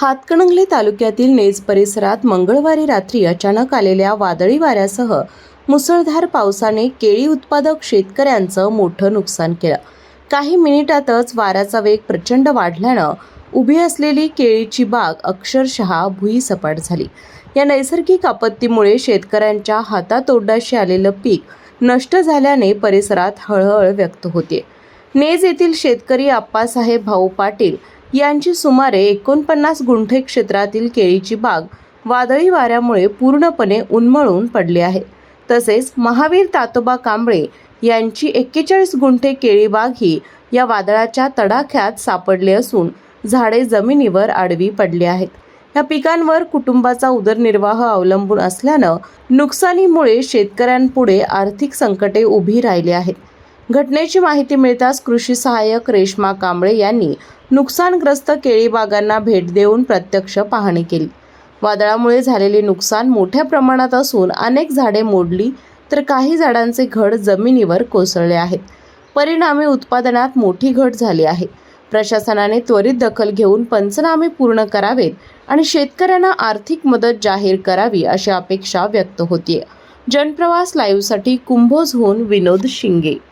हातकणंगले तालुक्यातील नेज परिसरात मंगळवारी रात्री अचानक आलेल्या वादळी वाऱ्यासह मुसळधार पावसाने केळी उत्पादक शेतकऱ्यांचं मोठं नुकसान केलं. काही मिनिटातच वाऱ्याचा वेग प्रचंड वाढल्यानं उभी असलेली केळीची बाग अक्षरशः भुईसपाट झाली. या नैसर्गिक आपत्तीमुळे शेतकऱ्यांच्या हातातोंडाशी आलेलं पीक नष्ट झाल्याने परिसरात हळहळ व्यक्त होते. नेज येथील शेतकरी आप्पासाहेब भाऊ पाटील यांची सुमारे 49 गुंठे क्षेत्रातील केळीची बाग वादळी वाऱ्यामुळे पूर्णपणे उन्मळून पडली आहे. तसेच महावीर तातोबा कांबळे यांची 41 गुंठे केळी बाग ही या वादळाच्या तडाख्यात सापडली असून झाडे जमिनीवर आडवी पडली आहेत. या पिकांवर कुटुंबाचा उदरनिर्वाह अवलंबून असल्यानं नुकसानीमुळे शेतकऱ्यांपुढे आर्थिक संकटे उभी राहिली आहेत. घटनेची माहिती मिळताच कृषी सहाय्यक रेश्मा कांबळे यांनी नुकसानग्रस्त केळी बागांना भेट देऊन प्रत्यक्ष पाहणी केली. वादळामुळे झालेले नुकसान मोठ्या प्रमाणात असून अनेक झाडे मोडली तर काही झाडांचे घड जमिनीवर कोसळले आहेत. परिणामी उत्पादनात मोठी घट झाली आहे. प्रशासनाने त्वरित दखल घेऊन पंचनामे पूर्ण करावेत आणि शेतकऱ्यांना आर्थिक मदत जाहीर करावी अशी अपेक्षा व्यक्त होतीये. जनप्रवास लाईव्हसाठी कुंभोजहून विनोद शिंगे.